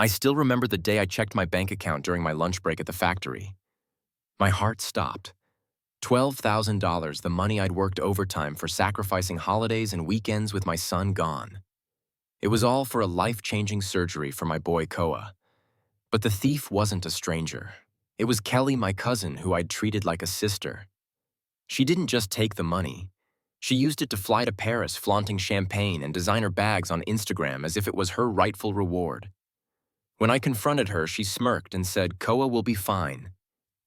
I still remember the day I checked my bank account during my lunch break at the factory. My heart stopped. $12,000, the money I'd worked overtime for sacrificing holidays and weekends with my son gone. It was all for a life-changing surgery for my boy Koa. But the thief wasn't a stranger. It was Kelly, my cousin, who I'd treated like a sister. She didn't just take the money. She used it to fly to Paris, flaunting champagne and designer bags on Instagram as if it was her rightful reward. When I confronted her, she smirked and said, "Koa will be fine.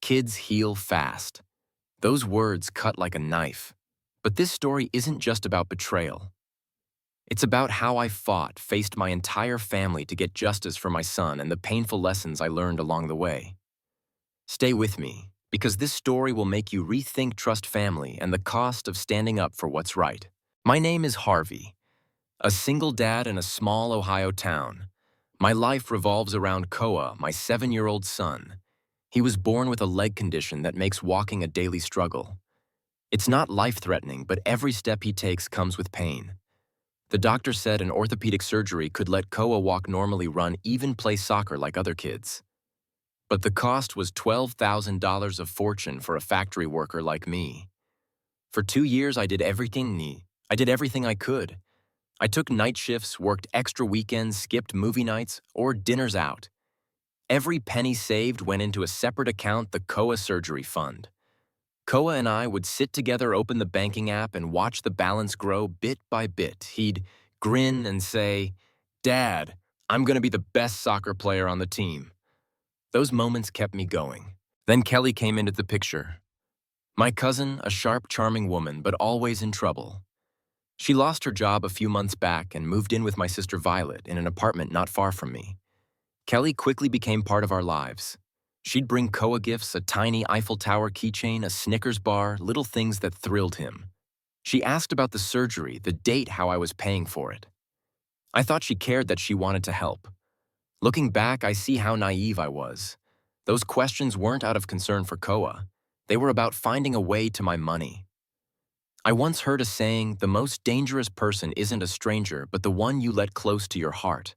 Kids heal fast." Those words cut like a knife. But this story isn't just about betrayal. It's about how I faced my entire family to get justice for my son and the painful lessons I learned along the way. Stay with me, because this story will make you rethink trust family and the cost of standing up for what's right. My name is Harvey, a single dad in a small Ohio town. My life revolves around Koa, my 7-year-old son. He was born with a leg condition that makes walking a daily struggle. It's not life-threatening, but every step he takes comes with pain. The doctor said an orthopedic surgery could let Koa walk normally, run, even play soccer like other kids. But the cost was $12,000, a fortune for a factory worker like me. For 2 years, I did everything I could. I took night shifts, worked extra weekends, skipped movie nights, or dinners out. Every penny saved went into a separate account, the Koa Surgery Fund. Koa and I would sit together, open the banking app, and watch the balance grow bit by bit. He'd grin and say, "Dad, I'm going to be the best soccer player on the team." Those moments kept me going. Then Kelly came into the picture. My cousin, a sharp, charming woman, but always in trouble. She lost her job a few months back and moved in with my sister Violet in an apartment not far from me. Kelly quickly became part of our lives. She'd bring Koa gifts, a tiny Eiffel Tower keychain, a Snickers bar, little things that thrilled him. She asked about the surgery, the date, how I was paying for it. I thought she cared, that she wanted to help. Looking back, I see how naive I was. Those questions weren't out of concern for Koa. They were about finding a way to my money. I once heard a saying, "The most dangerous person isn't a stranger, but the one you let close to your heart."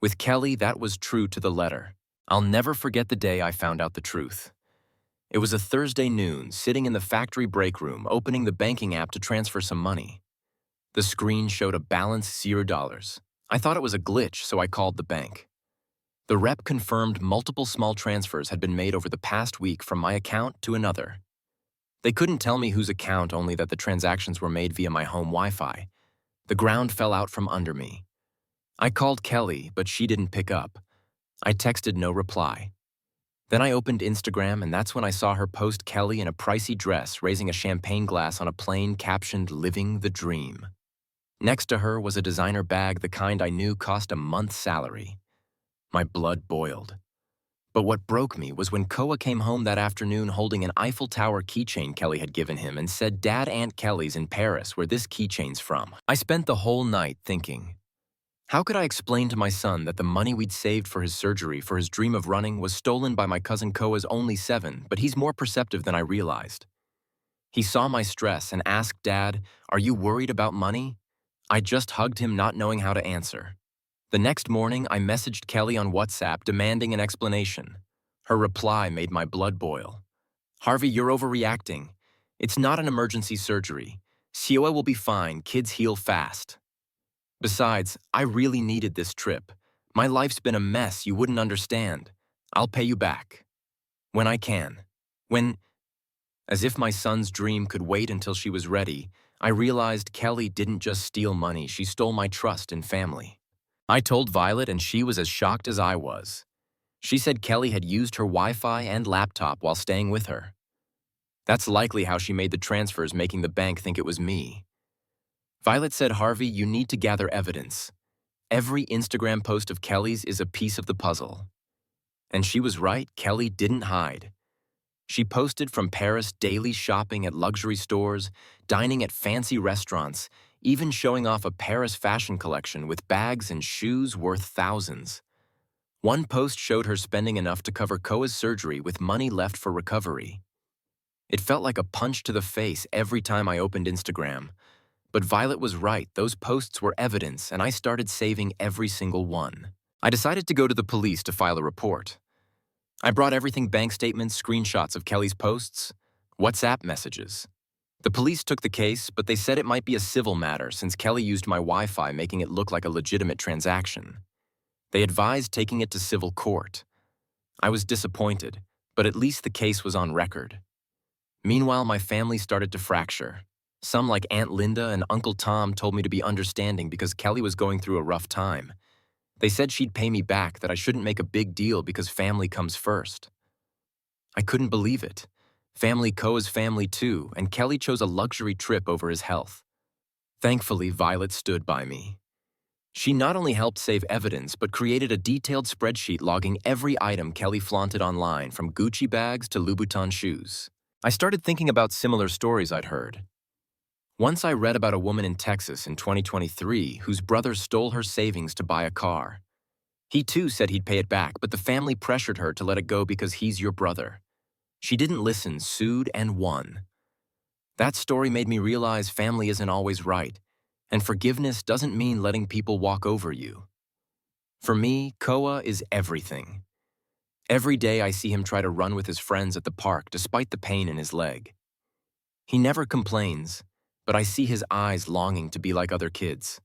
With Kelly, that was true to the letter. I'll never forget the day I found out the truth. It was a Thursday noon, sitting in the factory break room, opening the banking app to transfer some money. The screen showed a balance $0. I thought it was a glitch, so I called the bank. The rep confirmed multiple small transfers had been made over the past week from my account to another. They couldn't tell me whose account, only that the transactions were made via my home Wi-Fi. The ground fell out from under me. I called Kelly, but she didn't pick up. I texted, no reply. Then I opened Instagram, and that's when I saw her post Kelly in a pricey dress raising a champagne glass on a plane captioned, "Living the Dream." Next to her was a designer bag, the kind I knew cost a month's salary. My blood boiled. But what broke me was when Koa came home that afternoon holding an Eiffel Tower keychain Kelly had given him and said, "Dad, Aunt Kelly's in Paris, where this keychain's from." I spent the whole night thinking, how could I explain to my son that the money we'd saved for his surgery, for his dream of running, was stolen by my cousin Koa's only 7, but he's more perceptive than I realized. He saw my stress and asked, "Dad, are you worried about money?" I just hugged him, not knowing how to answer. The next morning, I messaged Kelly on WhatsApp demanding an explanation. Her reply made my blood boil. "Harvey, you're overreacting. It's not an emergency surgery. Koa will be fine. Kids heal fast. Besides, I really needed this trip. My life's been a mess, you wouldn't understand. I'll pay you back. When I can. As if my son's dream could wait until she was ready, I realized Kelly didn't just steal money, she stole my trust and family. I told Violet, and she was as shocked as I was. She said Kelly had used her Wi-Fi and laptop while staying with her. That's likely how she made the transfers, making the bank think it was me. Violet said, "Harvey, you need to gather evidence. Every Instagram post of Kelly's is a piece of the puzzle." And she was right, Kelly didn't hide. She posted from Paris daily, shopping at luxury stores, dining at fancy restaurants, even showing off a Paris fashion collection with bags and shoes worth thousands. One post showed her spending enough to cover Koa's surgery with money left for recovery. It felt like a punch to the face every time I opened Instagram. But Violet was right, those posts were evidence, and I started saving every single one. I decided to go to the police to file a report. I brought everything: bank statements, screenshots of Kelly's posts, WhatsApp messages. The police took the case, but they said it might be a civil matter since Kelly used my Wi-Fi, making it look like a legitimate transaction. They advised taking it to civil court. I was disappointed, but at least the case was on record. Meanwhile, my family started to fracture. Some, like Aunt Linda and Uncle Tom, told me to be understanding because Kelly was going through a rough time. They said she'd pay me back, that I shouldn't make a big deal because family comes first. I couldn't believe it. Family Koa's family too, and Kelly chose a luxury trip over his health. Thankfully, Violet stood by me. She not only helped save evidence, but created a detailed spreadsheet logging every item Kelly flaunted online, from Gucci bags to Louboutin shoes. I started thinking about similar stories I'd heard. Once I read about a woman in Texas in 2023 whose brother stole her savings to buy a car. He too said he'd pay it back, but the family pressured her to let it go because he's your brother. She didn't listen, sued, and won. That story made me realize family isn't always right, and forgiveness doesn't mean letting people walk over you. For me, Koa is everything. Every day I see him try to run with his friends at the park despite the pain in his leg. He never complains, but I see his eyes longing to be like other kids.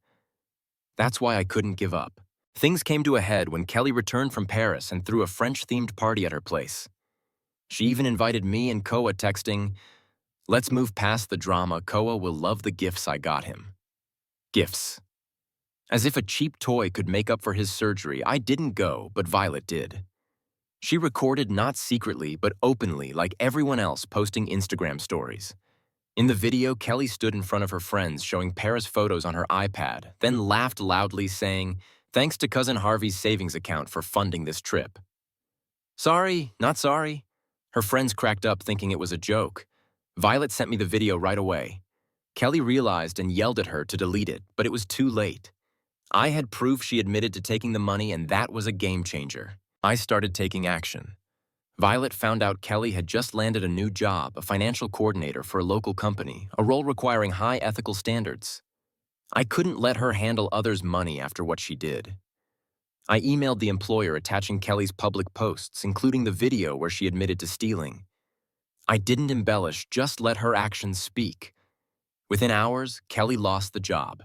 That's why I couldn't give up. Things came to a head when Kelly returned from Paris and threw a French-themed party at her place. She even invited me and Koa, texting, "Let's move past the drama. Koa will love the gifts I got him." Gifts. As if a cheap toy could make up for his surgery, I didn't go, but Violet did. She recorded, not secretly, but openly, like everyone else, posting Instagram stories. In the video, Kelly stood in front of her friends showing Paris photos on her iPad, then laughed loudly, saying, "Thanks to Cousin Harvey's savings account for funding this trip." Sorry, not sorry. Her friends cracked up thinking it was a joke. Violet sent me the video right away. Kelly realized and yelled at her to delete it, but it was too late. I had proof she admitted to taking the money, and that was a game changer. I started taking action. Violet found out Kelly had just landed a new job, a financial coordinator for a local company, a role requiring high ethical standards. I couldn't let her handle others' money after what she did. I emailed the employer attaching Kelly's public posts, including the video where she admitted to stealing. I didn't embellish, just let her actions speak. Within hours, Kelly lost the job.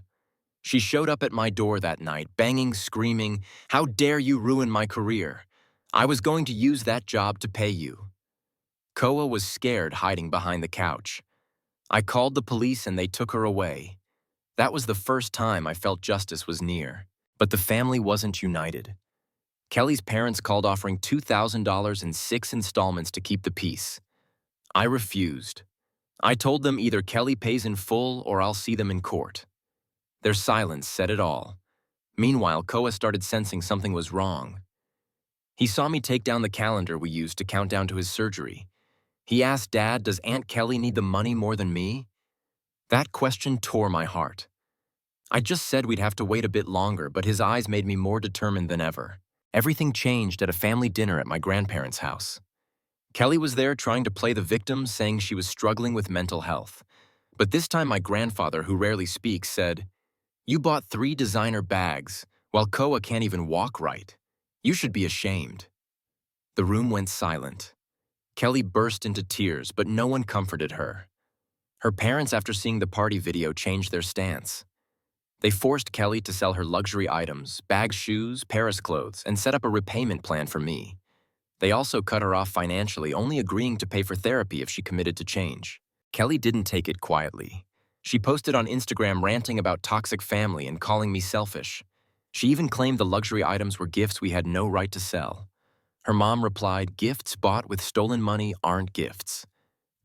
She showed up at my door that night, banging, screaming, "How dare you ruin my career? I was going to use that job to pay you." Koa was scared, hiding behind the couch. I called the police and they took her away. That was the first time I felt justice was near. But the family wasn't united. Kelly's parents called, offering $2,000 in 6 installments to keep the peace. I refused. I told them either Kelly pays in full or I'll see them in court. Their silence said it all. Meanwhile, Koa started sensing something was wrong. He saw me take down the calendar we used to count down to his surgery. He asked, "Dad, does Aunt Kelly need the money more than me?" That question tore my heart. I just said we'd have to wait a bit longer, but his eyes made me more determined than ever. Everything changed at a family dinner at my grandparents' house. Kelly was there trying to play the victim, saying she was struggling with mental health. But this time my grandfather, who rarely speaks, said, "You bought 3 designer bags, while Koa can't even walk right. You should be ashamed." The room went silent. Kelly burst into tears, but no one comforted her. Her parents, after seeing the party video, changed their stance. They forced Kelly to sell her luxury items, bags, shoes, Paris clothes, and set up a repayment plan for me. They also cut her off financially, only agreeing to pay for therapy if she committed to change. Kelly didn't take it quietly. She posted on Instagram ranting about toxic family and calling me selfish. She even claimed the luxury items were gifts we had no right to sell. Her mom replied, "Gifts bought with stolen money aren't gifts."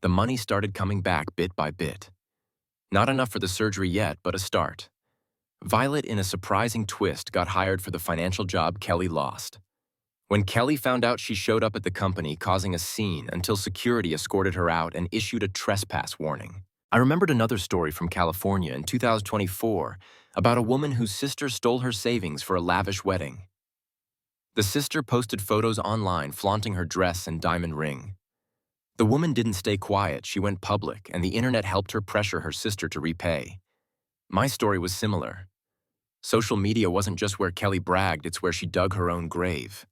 The money started coming back bit by bit. Not enough for the surgery yet, but a start. Violet, in a surprising twist, got hired for the financial job Kelly lost. When Kelly found out, she showed up at the company, causing a scene until security escorted her out and issued a trespass warning. I remembered another story from California in 2024 about a woman whose sister stole her savings for a lavish wedding. The sister posted photos online flaunting her dress and diamond ring. The woman didn't stay quiet, she went public, and the internet helped her pressure her sister to repay. My story was similar. Social media wasn't just where Kelly bragged, it's where she dug her own grave.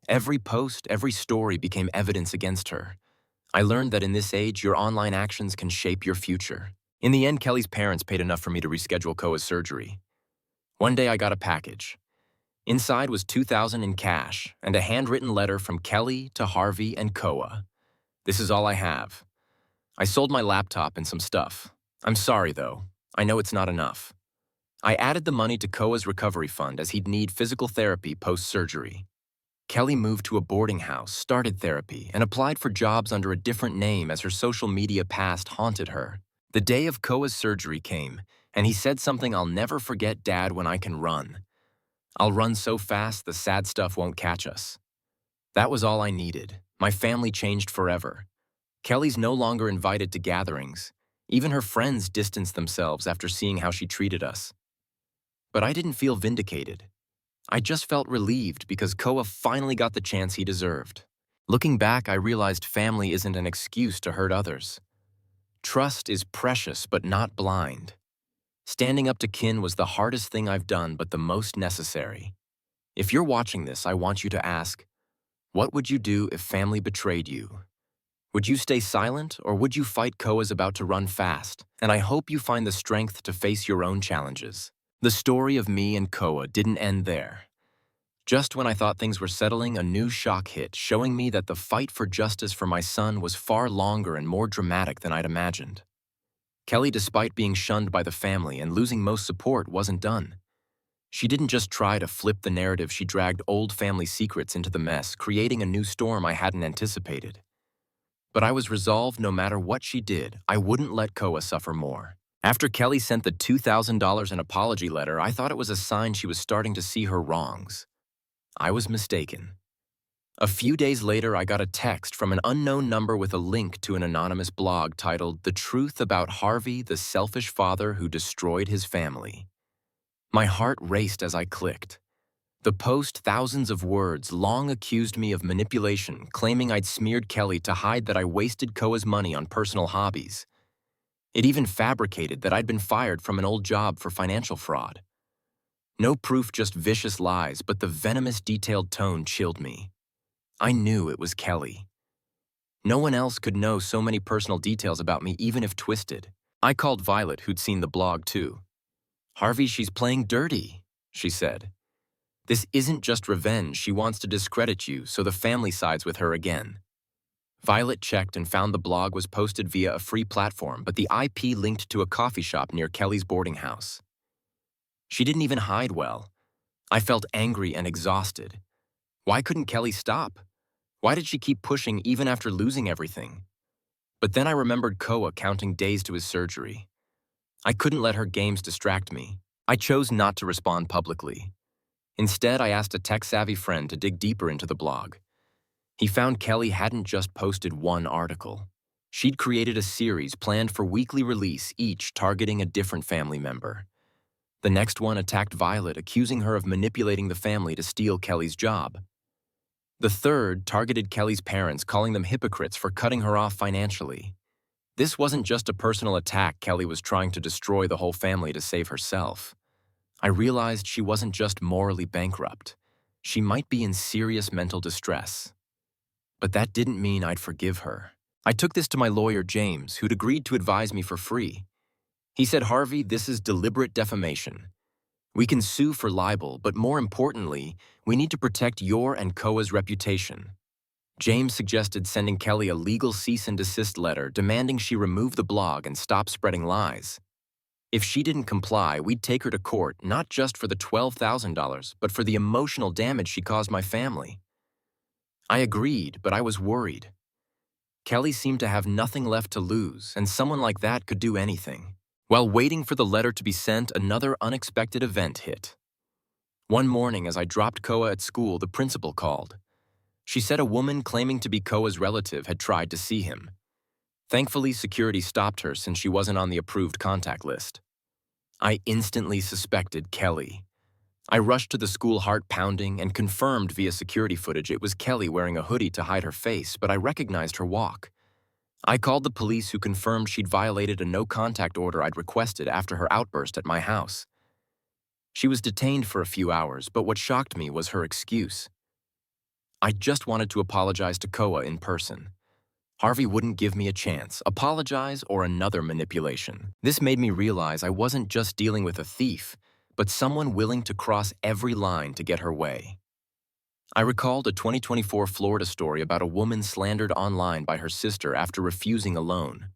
Every post, every story became evidence against her. I learned that in this age, your online actions can shape your future. In the end, Kelly's parents paid enough for me to reschedule Koa's surgery. One day I got a package. Inside was $2,000 in cash and a handwritten letter from Kelly to Harvey and Koa. This is all I have. I sold my laptop and some stuff. I'm sorry, though. I know it's not enough. I added the money to Koa's recovery fund as he'd need physical therapy post-surgery. Kelly moved to a boarding house, started therapy, and applied for jobs under a different name as her social media past haunted her. The day of Koa's surgery came, and he said something I'll never forget, "Dad, when I can run. I'll run so fast the sad stuff won't catch us." That was all I needed. My family changed forever. Kelly's no longer invited to gatherings. Even her friends distanced themselves after seeing how she treated us. But I didn't feel vindicated. I just felt relieved because Koa finally got the chance he deserved. Looking back, I realized family isn't an excuse to hurt others. Trust is precious but not blind. Standing up to kin was the hardest thing I've done but the most necessary. If you're watching this, I want you to ask, what would you do if family betrayed you? Would you stay silent, or would you fight Koa's about to run fast? And I hope you find the strength to face your own challenges. The story of me and Koa didn't end there. Just when I thought things were settling, a new shock hit, showing me that the fight for justice for my son was far longer and more dramatic than I'd imagined. Kelly, despite being shunned by the family and losing most support, wasn't done. She didn't just try to flip the narrative, she dragged old family secrets into the mess, creating a new storm I hadn't anticipated. But I was resolved no matter what she did, I wouldn't let Koa suffer more. After Kelly sent the $2,000 in apology letter, I thought it was a sign she was starting to see her wrongs. I was mistaken. A few days later, I got a text from an unknown number with a link to an anonymous blog titled "The Truth About Harvey, the Selfish Father Who Destroyed His Family." My heart raced as I clicked. The post, thousands of words, long accused me of manipulation, claiming I'd smeared Kelly to hide that I wasted Koa's money on personal hobbies. It even fabricated that I'd been fired from an old job for financial fraud. No proof, just vicious lies, but the venomous, detailed tone chilled me. I knew it was Kelly. No one else could know so many personal details about me, even if twisted. I called Violet, who'd seen the blog too. "Harvey, she's playing dirty," she said. "This isn't just revenge, she wants to discredit you, so the family sides with her again." Violet checked and found the blog was posted via a free platform, but the IP linked to a coffee shop near Kelly's boarding house. She didn't even hide well. I felt angry and exhausted. Why couldn't Kelly stop? Why did she keep pushing even after losing everything? But then I remembered Koa counting days to his surgery. I couldn't let her games distract me. I chose not to respond publicly. Instead, I asked a tech-savvy friend to dig deeper into the blog. He found Kelly hadn't just posted one article. She'd created a series planned for weekly release, each targeting a different family member. The next one attacked Violet, accusing her of manipulating the family to steal Kelly's job. The third targeted Kelly's parents, calling them hypocrites for cutting her off financially. This wasn't just a personal attack. Kelly was trying to destroy the whole family to save herself. I realized she wasn't just morally bankrupt. She might be in serious mental distress. But that didn't mean I'd forgive her. I took this to my lawyer, James, who'd agreed to advise me for free. He said, "Harvey, this is deliberate defamation. We can sue for libel, but more importantly, we need to protect your and Koa's reputation." James suggested sending Kelly a legal cease and desist letter demanding she remove the blog and stop spreading lies. If she didn't comply, we'd take her to court, not just for the $12,000, but for the emotional damage she caused my family. I agreed, but I was worried. Kelly seemed to have nothing left to lose, and someone like that could do anything. While waiting for the letter to be sent, another unexpected event hit. One morning, as I dropped Koa at school, the principal called. She said a woman claiming to be Koa's relative had tried to see him. Thankfully, security stopped her since she wasn't on the approved contact list. I instantly suspected Kelly. I rushed to the school, heart pounding, and confirmed via security footage it was Kelly wearing a hoodie to hide her face, but I recognized her walk. I called the police, who confirmed she'd violated a no-contact order I'd requested after her outburst at my house. She was detained for a few hours, but what shocked me was her excuse. "I just wanted to apologize to Koa in person. Harvey wouldn't give me a chance, apologize, or another manipulation." This made me realize I wasn't just dealing with a thief, but someone willing to cross every line to get her way. I recalled a 2024 Florida story about a woman slandered online by her sister after refusing a loan.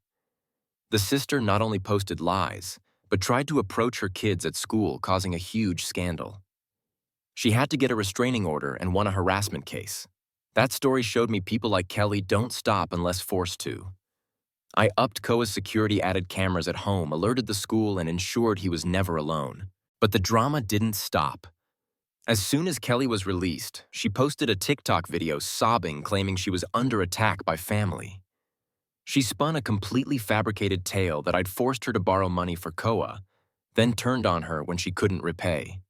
The sister not only posted lies, but tried to approach her kids at school, causing a huge scandal. She had to get a restraining order and won a harassment case. That story showed me people like Kelly don't stop unless forced to. I upped Koa's security, added cameras at home, alerted the school, and ensured he was never alone. But the drama didn't stop. As soon as Kelly was released, she posted a TikTok video sobbing, claiming she was under attack by family. She spun a completely fabricated tale that I'd forced her to borrow money for Koa, then turned on her when she couldn't repay.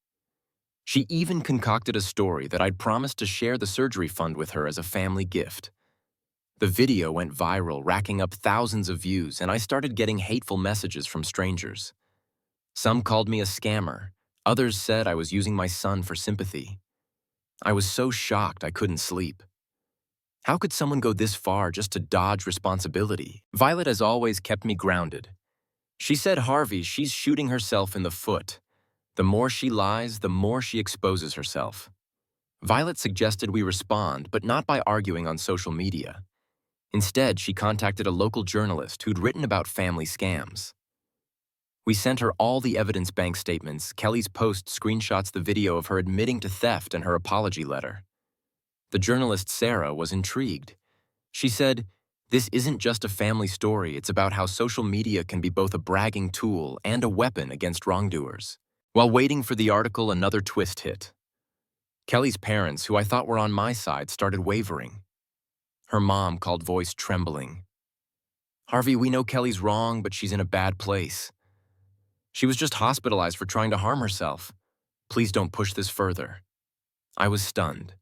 She even concocted a story that I'd promised to share the surgery fund with her as a family gift. The video went viral, racking up thousands of views, and I started getting hateful messages from strangers. Some called me a scammer. Others said I was using my son for sympathy. I was so shocked I couldn't sleep. How could someone go this far just to dodge responsibility? Violet, as always, kept me grounded. She said, "Harvey, she's shooting herself in the foot. The more she lies, the more she exposes herself." Violet suggested we respond, but not by arguing on social media. Instead, she contacted a local journalist who'd written about family scams. We sent her all the evidence, bank statements, Kelly's post screenshots, the video of her admitting to theft, and her apology letter. The journalist, Sarah, was intrigued. She said, "This isn't just a family story, it's about how social media can be both a bragging tool and a weapon against wrongdoers." While waiting for the article, another twist hit. Kelly's parents, who I thought were on my side, started wavering. Her mom called, voice trembling. "Harvey, we know Kelly's wrong, but she's in a bad place. She was just hospitalized for trying to harm herself. Please don't push this further." I was stunned.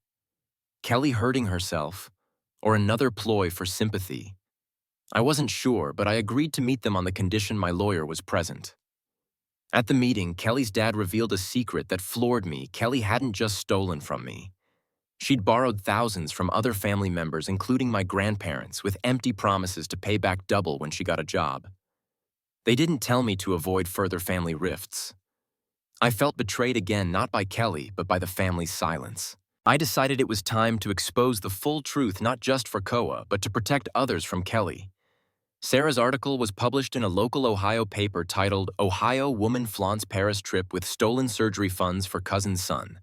Kelly hurting herself, or another ploy for sympathy? I wasn't sure, but I agreed to meet them on the condition my lawyer was present. At the meeting, Kelly's dad revealed a secret that floored me. Kelly hadn't just stolen from me. She'd borrowed thousands from other family members, including my grandparents, with empty promises to pay back double when she got a job. They didn't tell me to avoid further family rifts. I felt betrayed again, not by Kelly, but by the family's silence. I decided it was time to expose the full truth, not just for Koa, but to protect others from Kelly. Sarah's article was published in a local Ohio paper titled, "Ohio Woman Flaunts Paris Trip with Stolen Surgery Funds for Cousin's Son."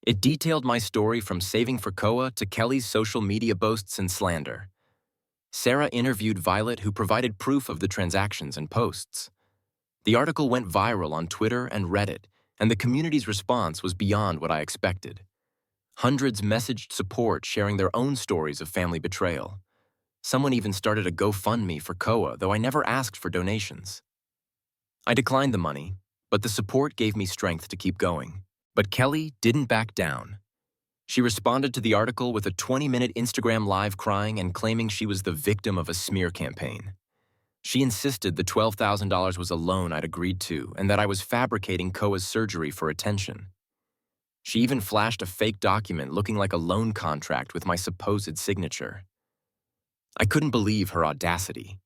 It detailed my story from saving for Koa to Kelly's social media boasts and slander. Sarah interviewed Violet, who provided proof of the transactions and posts. The article went viral on Twitter and Reddit, and the community's response was beyond what I expected. Hundreds messaged support, sharing their own stories of family betrayal. Someone even started a GoFundMe for Koa, though I never asked for donations. I declined the money, but the support gave me strength to keep going. But Kelly didn't back down. She responded to the article with a 20-minute Instagram live, crying and claiming she was the victim of a smear campaign. She insisted the $12,000 was a loan I'd agreed to and that I was fabricating Koa's surgery for attention. She even flashed a fake document looking like a loan contract with my supposed signature. I couldn't believe her audacity.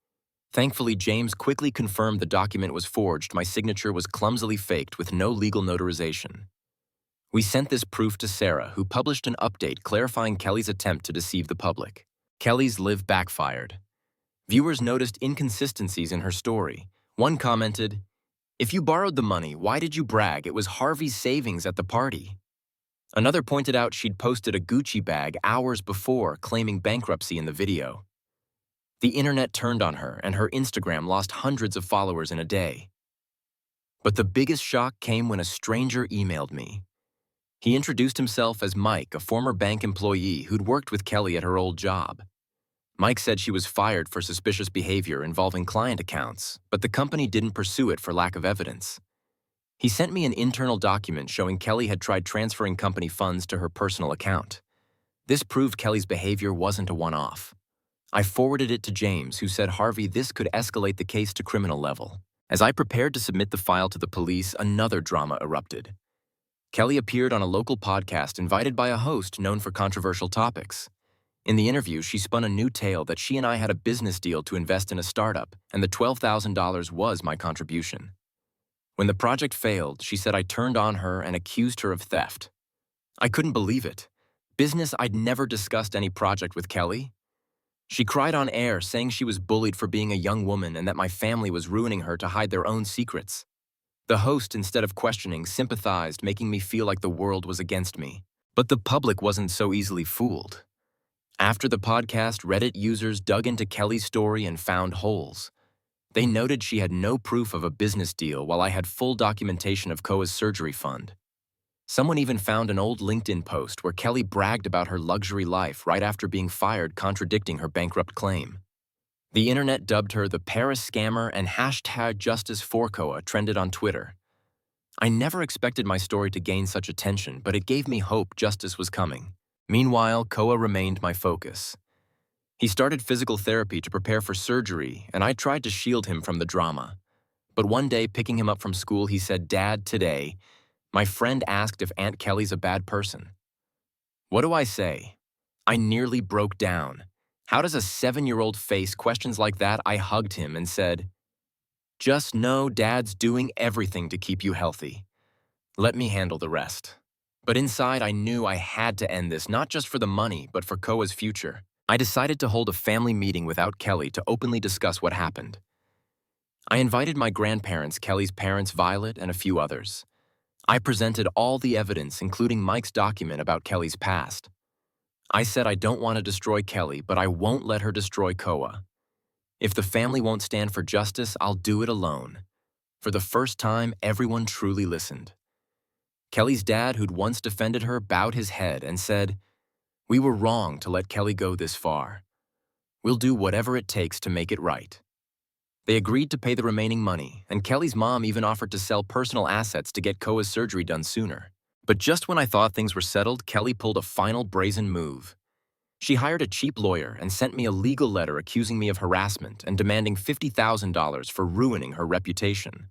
Thankfully, James quickly confirmed the document was forged. My signature was clumsily faked with no legal notarization. We sent this proof to Sarah, who published an update clarifying Kelly's attempt to deceive the public. Kelly's live backfired. Viewers noticed inconsistencies in her story. One commented, "If you borrowed the money, why did you brag it was Harvey's savings at the party?" Another pointed out she'd posted a Gucci bag hours before, claiming bankruptcy in the video. The internet turned on her, and her Instagram lost hundreds of followers in a day. But the biggest shock came when a stranger emailed me. He introduced himself as Mike, a former bank employee who'd worked with Kelly at her old job. Mike said she was fired for suspicious behavior involving client accounts, but the company didn't pursue it for lack of evidence. He sent me an internal document showing Kelly had tried transferring company funds to her personal account. This proved Kelly's behavior wasn't a one-off. I forwarded it to James, who said, "Harvey, this could escalate the case to criminal level." As I prepared to submit the file to the police, another drama erupted. Kelly appeared on a local podcast invited by a host known for controversial topics. In the interview, she spun a new tale that she and I had a business deal to invest in a startup, and the $12,000 was my contribution. When the project failed, she said I turned on her and accused her of theft. I couldn't believe it. Business, I'd never discussed any project with Kelly. She cried on air, saying she was bullied for being a young woman and that my family was ruining her to hide their own secrets. The host, instead of questioning, sympathized, making me feel like the world was against me. But the public wasn't so easily fooled. After the podcast, Reddit users dug into Kelly's story and found holes. They noted she had no proof of a business deal while I had full documentation of Koa's surgery fund. Someone even found an old LinkedIn post where Kelly bragged about her luxury life right after being fired, contradicting her bankrupt claim. The internet dubbed her the Paris scammer, and #JusticeForKoa trended on Twitter. I never expected my story to gain such attention, but it gave me hope justice was coming. Meanwhile, Koa remained my focus. He started physical therapy to prepare for surgery, and I tried to shield him from the drama. But one day, picking him up from school, he said, "Dad, today, my friend asked if Aunt Kelly's a bad person." What do I say? I nearly broke down. How does a 7-year-old face questions like that? I hugged him and said, "Just know Dad's doing everything to keep you healthy. Let me handle the rest." But inside, I knew I had to end this, not just for the money, but for Koa's future. I decided to hold a family meeting without Kelly to openly discuss what happened. I invited my grandparents, Kelly's parents, Violet, and a few others. I presented all the evidence, including Mike's document about Kelly's past. I said I don't want to destroy Kelly, but I won't let her destroy Koa. If the family won't stand for justice, I'll do it alone. For the first time, everyone truly listened. Kelly's dad, who'd once defended her, bowed his head and said, "We were wrong to let Kelly go this far. We'll do whatever it takes to make it right." They agreed to pay the remaining money, and Kelly's mom even offered to sell personal assets to get Koa's surgery done sooner. But just when I thought things were settled, Kelly pulled a final brazen move. She hired a cheap lawyer and sent me a legal letter accusing me of harassment and demanding $50,000 for ruining her reputation.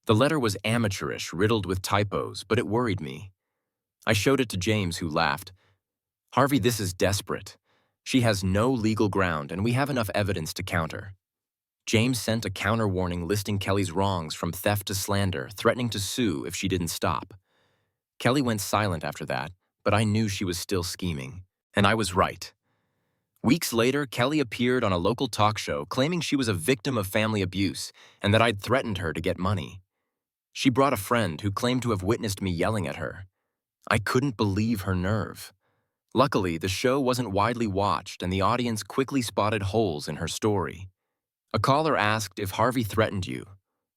The letter was amateurish, riddled with typos, but it worried me. I showed it to James, who laughed. "Harvey, this is desperate. She has no legal ground, and we have enough evidence to counter." James sent a counter warning listing Kelly's wrongs from theft to slander, threatening to sue if she didn't stop. Kelly went silent after that, but I knew she was still scheming. And I was right. Weeks later, Kelly appeared on a local talk show claiming she was a victim of family abuse and that I'd threatened her to get money. She brought a friend who claimed to have witnessed me yelling at her. I couldn't believe her nerve. Luckily, the show wasn't widely watched, and the audience quickly spotted holes in her story. A caller asked if Harvey threatened you.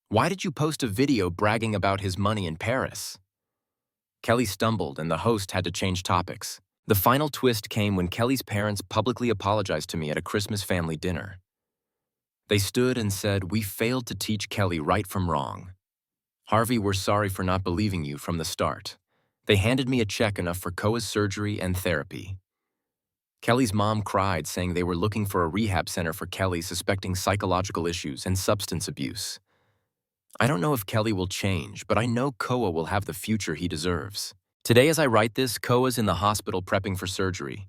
Why did you post a video bragging about his money in Paris? Kelly stumbled, and the host had to change topics. The final twist came when Kelly's parents publicly apologized to me at a Christmas family dinner. They stood and said, "We failed to teach Kelly right from wrong. Harvey, we're sorry for not believing you from the start." They handed me a check enough for Koa's surgery and therapy. Kelly's mom cried, saying they were looking for a rehab center for Kelly suspecting psychological issues and substance abuse. I don't know if Kelly will change, but I know Koa will have the future he deserves. Today, as I write this, Koa's in the hospital prepping for surgery.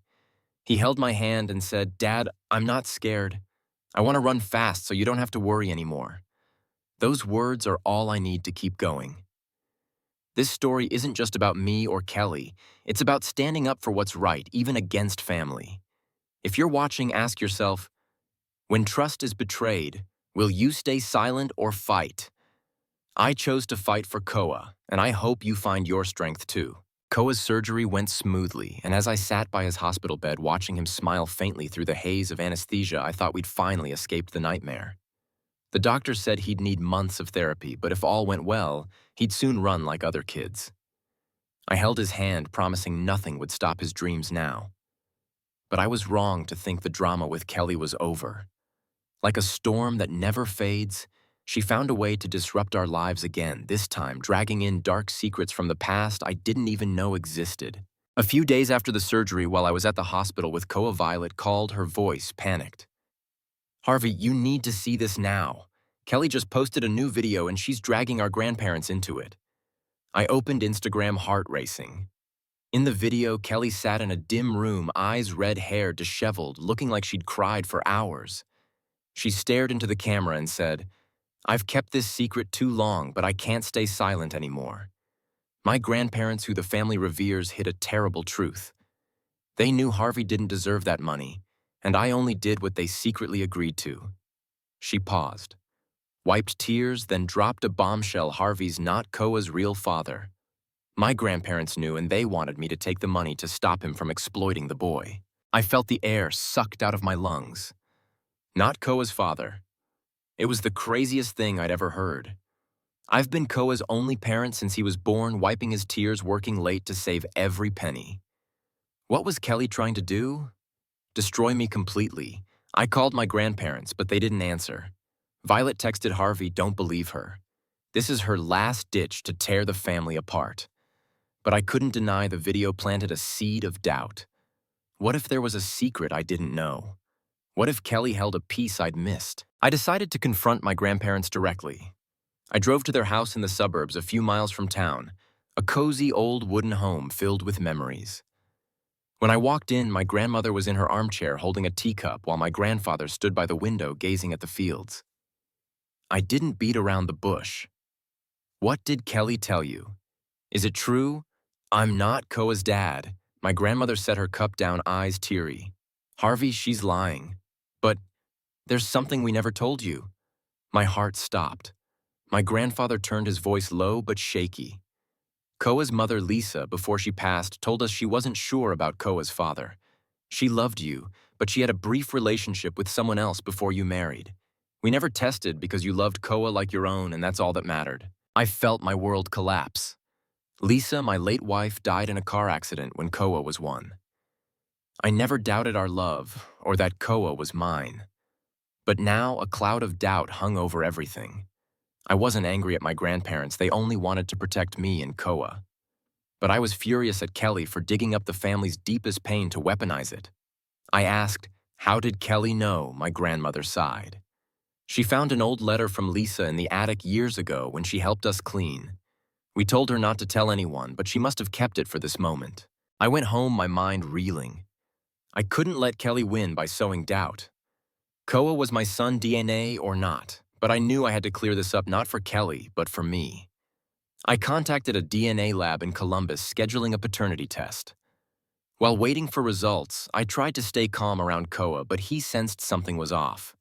He held my hand and said, "Dad, I'm not scared. I want to run fast so you don't have to worry anymore." Those words are all I need to keep going. This story isn't just about me or Kelly. It's about standing up for what's right, even against family. If you're watching, ask yourself, when trust is betrayed, will you stay silent or fight? I chose to fight for Koa, and I hope you find your strength too. Koa's surgery went smoothly, and as I sat by his hospital bed watching him smile faintly through the haze of anesthesia, I thought we'd finally escaped the nightmare. The doctor said he'd need months of therapy, but if all went well, he'd soon run like other kids. I held his hand, promising nothing would stop his dreams now. But I was wrong to think the drama with Kelly was over. Like a storm that never fades, she found a way to disrupt our lives again, this time dragging in dark secrets from the past I didn't even know existed. A few days after the surgery, while I was at the hospital with Koa, Violet called, her voice panicked. "Harvey, you need to see this now. Kelly just posted a new video and she's dragging our grandparents into it. I opened Instagram, heart racing. In the video, Kelly sat in a dim room, eyes red, hair disheveled, looking like she'd cried for hours. She stared into the camera and said, "I've kept this secret too long, but I can't stay silent anymore." My grandparents, who the family reveres, hid a terrible truth. They knew Harvey didn't deserve that money, and I only did what they secretly agreed to. She paused, wiped tears, then dropped a bombshell: Harvey's not Koa's real father. My grandparents knew, and they wanted me to take the money to stop him from exploiting the boy. I felt the air sucked out of my lungs. Not Koa's father. It was the craziest thing I'd ever heard. I've been Koa's only parent since he was born, wiping his tears, working late to save every penny. What was Kelly trying to do? Destroy me completely. I called my grandparents, but they didn't answer. Violet texted Harvey, "Don't believe her. This is her last ditch to tear the family apart." But I couldn't deny the video planted a seed of doubt. What if there was a secret I didn't know? What if Kelly held a piece I'd missed? I decided to confront my grandparents directly. I drove to their house in the suburbs a few miles from town, a cozy old wooden home filled with memories. When I walked in, my grandmother was in her armchair holding a teacup while my grandfather stood by the window gazing at the fields. I didn't beat around the bush. "What did Kelly tell you? Is it true? I'm not Koa's dad." My grandmother set her cup down, eyes teary. "Harvey, she's lying. But there's something we never told you." My heart stopped. My grandfather turned, his voice low but shaky. "Koa's mother, Lisa, before she passed, told us she wasn't sure about Koa's father. She loved you, but she had a brief relationship with someone else before you married. We never tested because you loved Koa like your own, and that's all that mattered." I felt my world collapse. Lisa, my late wife, died in a car accident when Koa was 1. I never doubted our love or that Koa was mine. But now a cloud of doubt hung over everything. I wasn't angry at my grandparents, they only wanted to protect me and Koa. But I was furious at Kelly for digging up the family's deepest pain to weaponize it. I asked, "How did Kelly know?" My grandmother sighed. "She found an old letter from Lisa in the attic years ago when she helped us clean. We told her not to tell anyone, but she must have kept it for this moment." I went home, my mind reeling. I couldn't let Kelly win by sowing doubt. Koa was my son, DNA or not, but I knew I had to clear this up, not for Kelly, but for me. I contacted a DNA lab in Columbus, scheduling a paternity test. While waiting for results, I tried to stay calm around Koa, but he sensed something was off.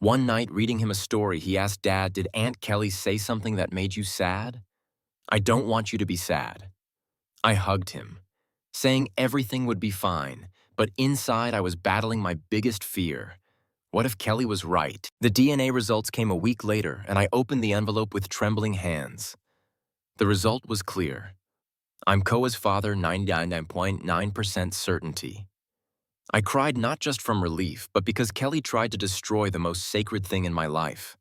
One night, reading him a story, he asked, "Dad, did Aunt Kelly say something that made you sad?" "I don't want you to be sad." I hugged him, saying everything would be fine, but inside I was battling my biggest fear. What if Kelly was right? The DNA results came a week later, and I opened the envelope with trembling hands. The result was clear. I'm Koa's father, 99.9% certainty. I cried not just from relief, but because Kelly tried to destroy the most sacred thing in my life.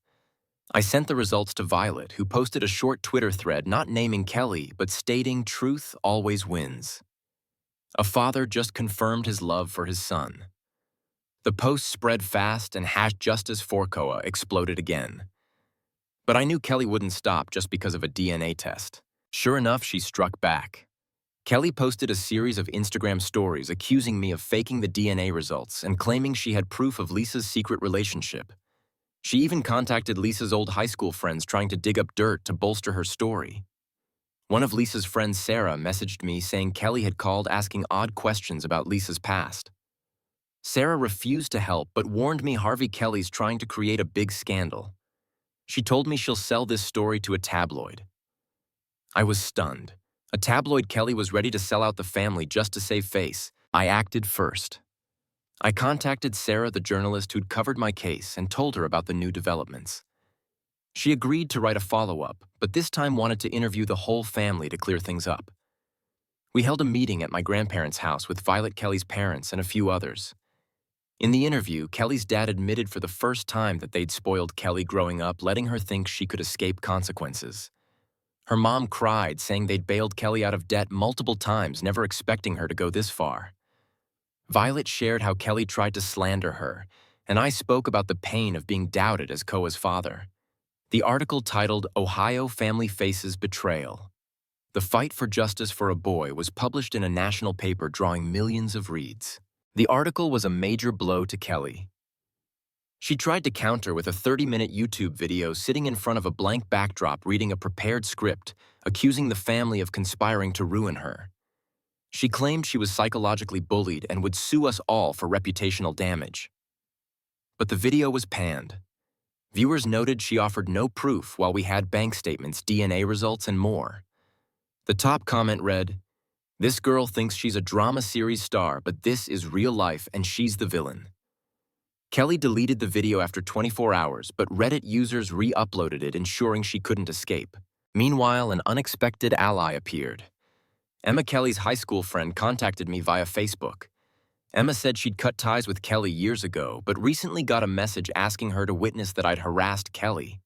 I sent the results to Violet, who posted a short Twitter thread not naming Kelly, but stating, "Truth always wins." A father just confirmed his love for his son. The post spread fast, and #justice for Koa exploded again. But I knew Kelly wouldn't stop just because of a DNA test. Sure enough, she struck back. Kelly posted a series of Instagram stories accusing me of faking the DNA results and claiming she had proof of Lisa's secret relationship. She even contacted Lisa's old high school friends, trying to dig up dirt to bolster her story. One of Lisa's friends, Sarah, messaged me saying Kelly had called asking odd questions about Lisa's past. Sarah refused to help but warned me Harvey Kelly's trying to create a big scandal. She told me she'll sell this story to a tabloid. I was stunned. A tabloid Kelly was ready to sell out the family just to save face. I acted first. I contacted Sarah, the journalist who'd covered my case, and told her about the new developments. She agreed to write a follow-up, but this time wanted to interview the whole family to clear things up. We held a meeting at my grandparents' house with Violet Kelly's parents and a few others. In the interview, Kelly's dad admitted for the first time that they'd spoiled Kelly growing up, letting her think she could escape consequences. Her mom cried, saying they'd bailed Kelly out of debt multiple times, never expecting her to go this far. Violet shared how Kelly tried to slander her, and I spoke about the pain of being doubted as Koa's father. The article titled "Ohio Family Faces Betrayal. The Fight for Justice for a Boy" was published in a national paper, drawing millions of reads. The article was a major blow to Kelly. She tried to counter with a 30-minute YouTube video sitting in front of a blank backdrop reading a prepared script, accusing the family of conspiring to ruin her. She claimed she was psychologically bullied and would sue us all for reputational damage. But the video was panned. Viewers noted she offered no proof while we had bank statements, DNA results, and more. The top comment read, "This girl thinks she's a drama series star, but this is real life and she's the villain." Kelly deleted the video after 24 hours, but Reddit users re-uploaded it, ensuring she couldn't escape. Meanwhile, an unexpected ally appeared. Emma, Kelly's high school friend, contacted me via Facebook. Emma said she'd cut ties with Kelly years ago, but recently got a message asking her to witness that I'd harassed Kelly.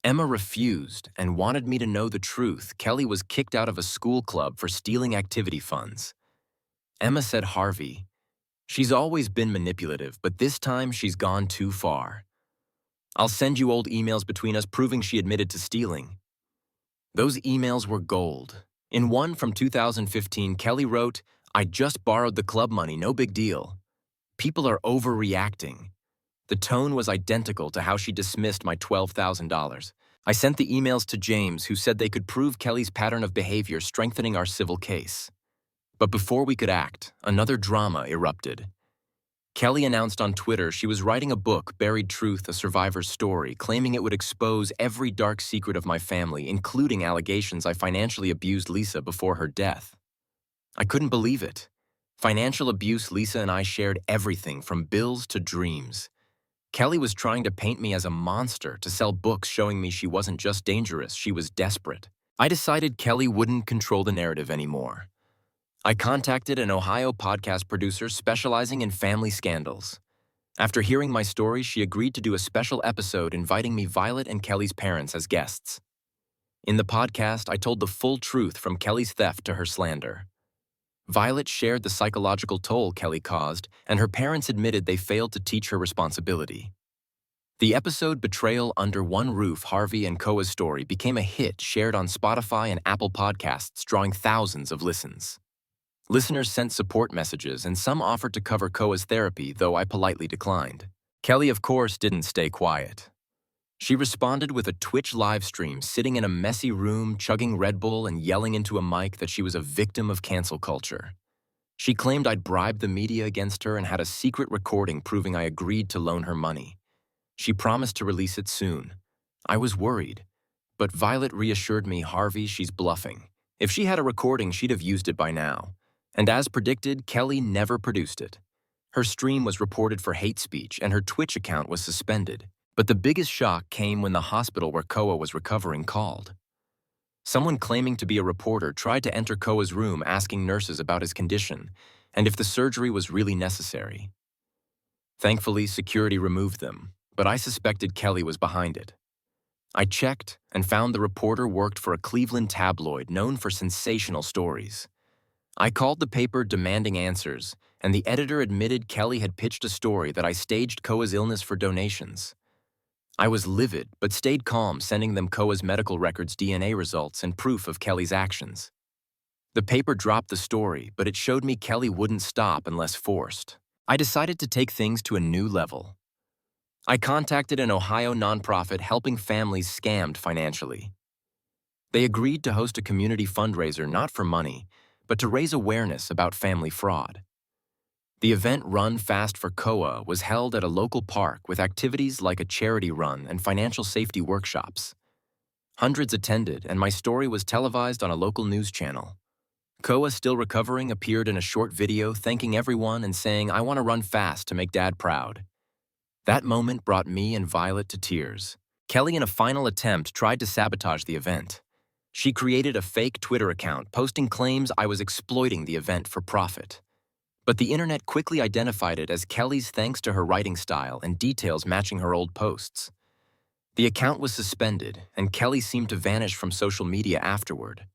Emma refused and wanted me to know the truth. Kelly was kicked out of a school club for stealing activity funds. Emma said, "Harvey, she's always been manipulative, but this time she's gone too far. I'll send you old emails between us proving she admitted to stealing." Those emails were gold. In one from 2015, Kelly wrote, "I just borrowed the club money, no big deal. People are overreacting." The tone was identical to how she dismissed my $12,000. I sent the emails to James, who said they could prove Kelly's pattern of behavior, strengthening our civil case. But before we could act, another drama erupted. Kelly announced on Twitter she was writing a book, Buried Truth, A Survivor's Story, claiming it would expose every dark secret of my family, including allegations I financially abused Lisa before her death. I couldn't believe it. Financial abuse. Lisa and I shared everything from bills to dreams. Kelly was trying to paint me as a monster to sell books showing me she wasn't just dangerous, she was desperate. I decided Kelly wouldn't control the narrative anymore. I contacted an Ohio podcast producer specializing in family scandals. After hearing my story, she agreed to do a special episode inviting me, Violet, and Kelly's parents as guests. In the podcast, I told the full truth from Kelly's theft to her slander. Violet shared the psychological toll Kelly caused, and her parents admitted they failed to teach her responsibility. The episode Betrayal Under One Roof, Harvey and Koa's Story, became a hit, shared on Spotify and Apple Podcasts, drawing thousands of listens. Listeners sent support messages, and some offered to cover Koa's therapy, though I politely declined. Kelly, of course, didn't stay quiet. She responded with a Twitch live stream, sitting in a messy room, chugging Red Bull and yelling into a mic that she was a victim of cancel culture. She claimed I'd bribed the media against her and had a secret recording proving I agreed to loan her money. She promised to release it soon. I was worried, but Violet reassured me, "Harvey, she's bluffing. If she had a recording, she'd have used it by now." And as predicted, Kelly never produced it. Her stream was reported for hate speech, and her Twitch account was suspended. But the biggest shock came when the hospital where Koa was recovering called. Someone claiming to be a reporter tried to enter Koa's room, asking nurses about his condition and if the surgery was really necessary. Thankfully, security removed them, but I suspected Kelly was behind it. I checked and found the reporter worked for a Cleveland tabloid known for sensational stories. I called the paper demanding answers, and the editor admitted Kelly had pitched a story that I staged Koa's illness for donations. I was livid, but stayed calm, sending them Koa's medical records, DNA results, and proof of Kelly's actions. The paper dropped the story, but it showed me Kelly wouldn't stop unless forced. I decided to take things to a new level. I contacted an Ohio nonprofit helping families scammed financially. They agreed to host a community fundraiser, not for money, but to raise awareness about family fraud. The event, Run Fast for Koa, was held at a local park with activities like a charity run and financial safety workshops. Hundreds attended, and my story was televised on a local news channel. Koa, still recovering, appeared in a short video thanking everyone and saying, "I want to run fast to make Dad proud." That moment brought me and Violet to tears. Kelly, in a final attempt, tried to sabotage the event. She created a fake Twitter account, posting claims I was exploiting the event for profit. But the internet quickly identified it as Kelly's thanks to her writing style and details matching her old posts. The account was suspended, and Kelly seemed to vanish from social media afterward.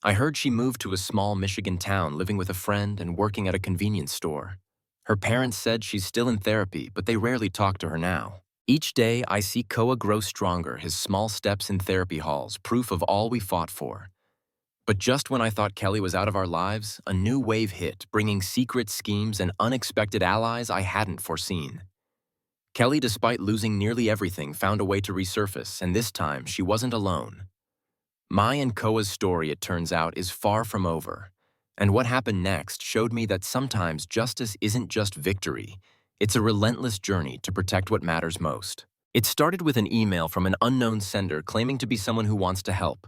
I heard she moved to a small Michigan town, living with a friend and working at a convenience store. Her parents said she's still in therapy, but they rarely talk to her now. Each day, I see Koa grow stronger, his small steps in therapy halls, proof of all we fought for. But just when I thought Kelly was out of our lives, a new wave hit, bringing secret schemes and unexpected allies I hadn't foreseen. Kelly, despite losing nearly everything, found a way to resurface, and this time she wasn't alone. My and Koa's story, it turns out, is far from over. And what happened next showed me that sometimes justice isn't just victory, it's a relentless journey to protect what matters most. It started with an email from an unknown sender claiming to be someone who wants to help.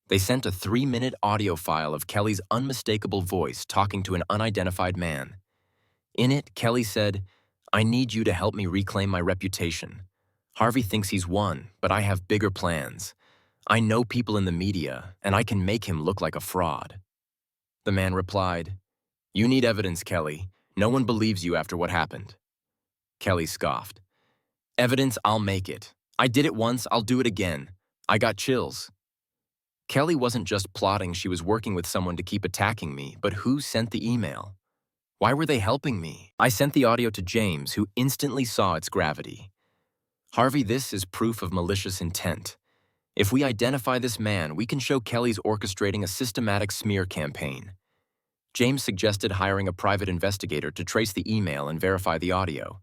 They sent a 3-minute audio file of Kelly's unmistakable voice talking to an unidentified man. In it, Kelly said, "I need you to help me reclaim my reputation. Harvey thinks he's won, but I have bigger plans. I know people in the media, and I can make him look like a fraud." The man replied, "You need evidence, Kelly. No one believes you after what happened." Kelly scoffed. "Evidence, I'll make it. I did it once, I'll do it again. I got chills." Kelly wasn't just plotting, she was working with someone to keep attacking me, but who sent the email? Why were they helping me? I sent the audio to James, who instantly saw its gravity. "Harvey, this is proof of malicious intent. If we identify this man, we can show Kelly's orchestrating a systematic smear campaign." James suggested hiring a private investigator to trace the email and verify the audio.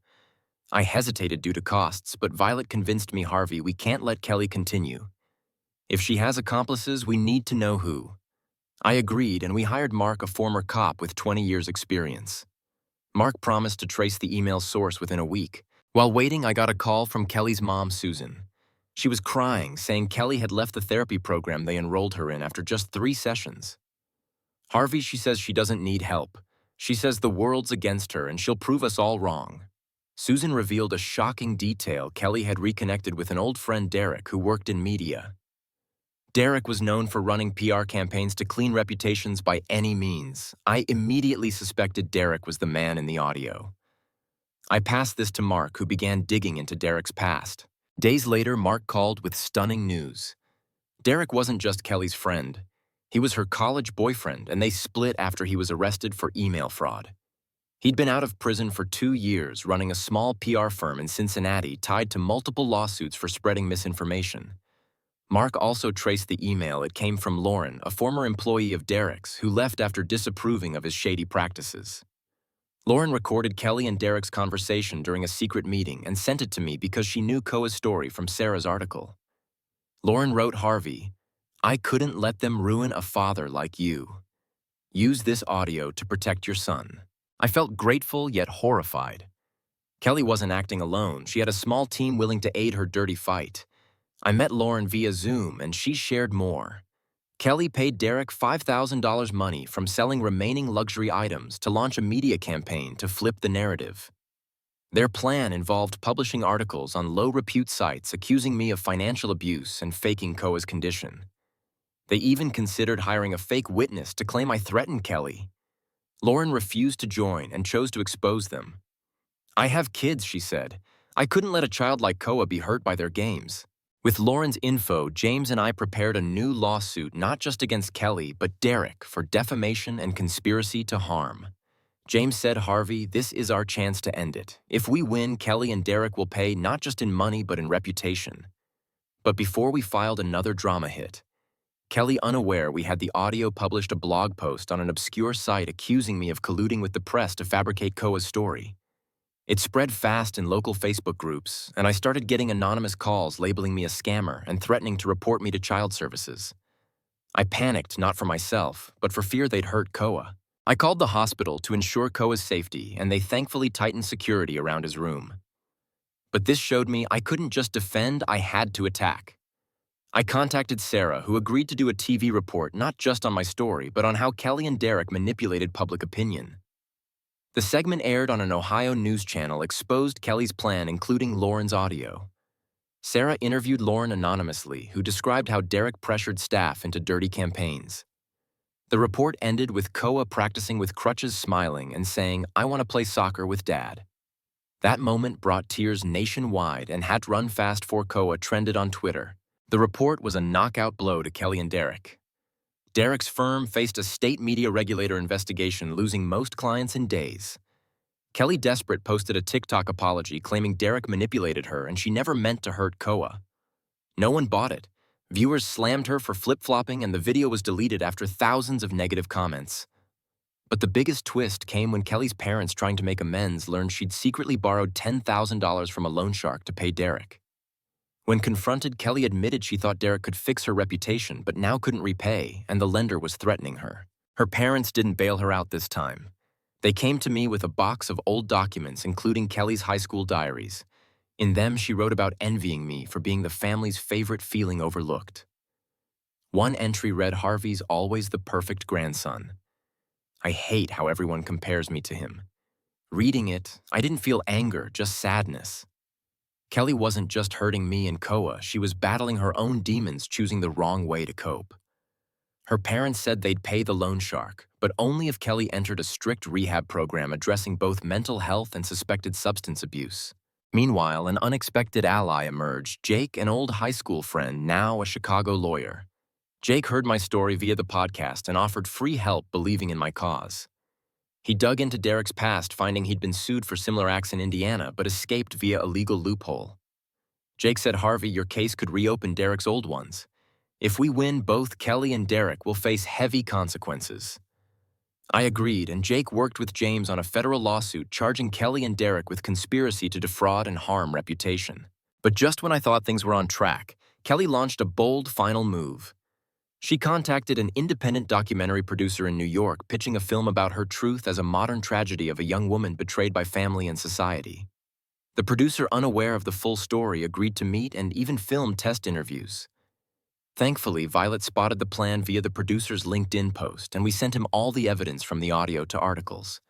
I hesitated due to costs, but Violet convinced me, "Harvey, we can't let Kelly continue. If she has accomplices, we need to know who." I agreed, and we hired Mark, a former cop with 20 years' experience. Mark promised to trace the email's source within a week. While waiting, I got a call from Kelly's mom, Susan. She was crying, saying Kelly had left the therapy program they enrolled her in after just 3 sessions. "Harvey," she says, "she doesn't need help. She says the world's against her and she'll prove us all wrong." Susan revealed a shocking detail. Kelly had reconnected with an old friend, Derek, who worked in media. Derek was known for running PR campaigns to clean reputations by any means. I immediately suspected Derek was the man in the audio. I passed this to Mark, who began digging into Derek's past. Days later, Mark called with stunning news. Derek wasn't just Kelly's friend. He was her college boyfriend, and they split after he was arrested for email fraud. He'd been out of prison for 2 years, running a small PR firm in Cincinnati tied to multiple lawsuits for spreading misinformation. Mark also traced the email. It came from Lauren, a former employee of Derek's, who left after disapproving of his shady practices. Lauren recorded Kelly and Derek's conversation during a secret meeting and sent it to me because she knew Koa's story from Sarah's article. Lauren wrote, "Harvey, I couldn't let them ruin a father like you. Use this audio to protect your son." I felt grateful yet horrified. Kelly wasn't acting alone. She had a small team willing to aid her dirty fight. I met Lauren via Zoom, and she shared more. Kelly paid Derek $5,000 money from selling remaining luxury items to launch a media campaign to flip the narrative. Their plan involved publishing articles on low-repute sites accusing me of financial abuse and faking Koa's condition. They even considered hiring a fake witness to claim I threatened Kelly. Lauren refused to join and chose to expose them. "I have kids," she said. "I couldn't let a child like Koa be hurt by their games." With Lauren's info, James and I prepared a new lawsuit not just against Kelly, but Derek for defamation and conspiracy to harm. James said, "Harvey, this is our chance to end it. If we win, Kelly and Derek will pay not just in money but in reputation." But before we filed, another drama hit. Kelly, unaware we had the audio, published a blog post on an obscure site accusing me of colluding with the press to fabricate Koa's story. It spread fast in local Facebook groups, and I started getting anonymous calls labeling me a scammer and threatening to report me to child services. I panicked, not for myself, but for fear they'd hurt Koa. I called the hospital to ensure Koa's safety, and they thankfully tightened security around his room. But this showed me I couldn't just defend, I had to attack. I contacted Sarah, who agreed to do a TV report not just on my story, but on how Kelly and Derek manipulated public opinion. The segment aired on an Ohio news channel, exposed Kelly's plan, including Lauren's audio. Sarah interviewed Lauren anonymously, who described how Derek pressured staff into dirty campaigns. The report ended with Koa practicing with crutches, smiling and saying, "I want to play soccer with Dad." That moment brought tears nationwide, and "Had run fast for Koa" trended on Twitter. The report was a knockout blow to Kelly and Derek. Derek's firm faced a state media regulator investigation, losing most clients in days. Kelly, desperate, posted a TikTok apology claiming Derek manipulated her and she never meant to hurt Koa. No one bought it. Viewers slammed her for flip-flopping and the video was deleted after thousands of negative comments. But the biggest twist came when Kelly's parents, trying to make amends, learned she'd secretly borrowed $10,000 from a loan shark to pay Derek. When confronted, Kelly admitted she thought Derek could fix her reputation but now couldn't repay, and the lender was threatening her. Her parents didn't bail her out this time. They came to me with a box of old documents, including Kelly's high school diaries. In them, she wrote about envying me for being the family's favorite feeling overlooked. One entry read, "Harvey's always the perfect grandson. I hate how everyone compares me to him." Reading it, I didn't feel anger, just sadness. Kelly wasn't just hurting me and Koa, she was battling her own demons, choosing the wrong way to cope. Her parents said they'd pay the loan shark, but only if Kelly entered a strict rehab program addressing both mental health and suspected substance abuse. Meanwhile, an unexpected ally emerged, Jake, an old high school friend, now a Chicago lawyer. Jake heard my story via the podcast and offered free help, believing in my cause. He dug into Derek's past, finding he'd been sued for similar acts in Indiana, but escaped via a legal loophole. Jake said, "Harvey, your case could reopen Derek's old ones. If we win, both Kelly and Derek will face heavy consequences." I agreed, and Jake worked with James on a federal lawsuit charging Kelly and Derek with conspiracy to defraud and harm reputation. But just when I thought things were on track, Kelly launched a bold final move. She contacted an independent documentary producer in New York, pitching a film about her truth as a modern tragedy of a young woman betrayed by family and society. The producer, unaware of the full story, agreed to meet and even film test interviews. Thankfully, Violet spotted the plan via the producer's LinkedIn post, and we sent him all the evidence from the audio to articles.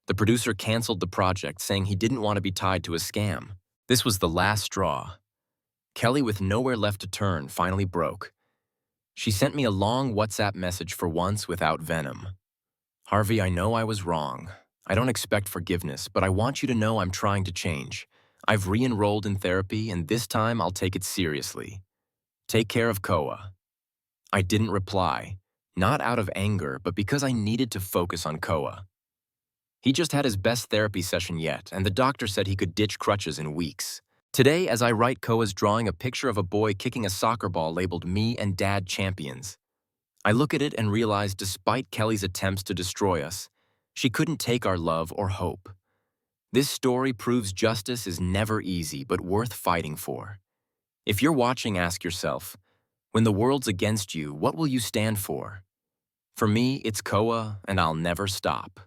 The producer canceled the project, saying he didn't want to be tied to a scam. This was the last straw. Kelly, with nowhere left to turn, finally broke. She sent me a long WhatsApp message, for once without venom. "Harvey, I know I was wrong. I don't expect forgiveness, but I want you to know I'm trying to change. I've re-enrolled in therapy, and this time I'll take it seriously. Take care of Koa." I didn't reply, not out of anger, but because I needed to focus on Koa. He just had his best therapy session yet, and the doctor said he could ditch crutches in weeks. Today, as I write, Koa's drawing a picture of a boy kicking a soccer ball labeled "Me and Dad Champions." I look at it and realize, despite Kelly's attempts to destroy us, she couldn't take our love or hope. This story proves justice is never easy, but worth fighting for. If you're watching, ask yourself, when the world's against you, what will you stand for? For me, it's Koa, and I'll never stop.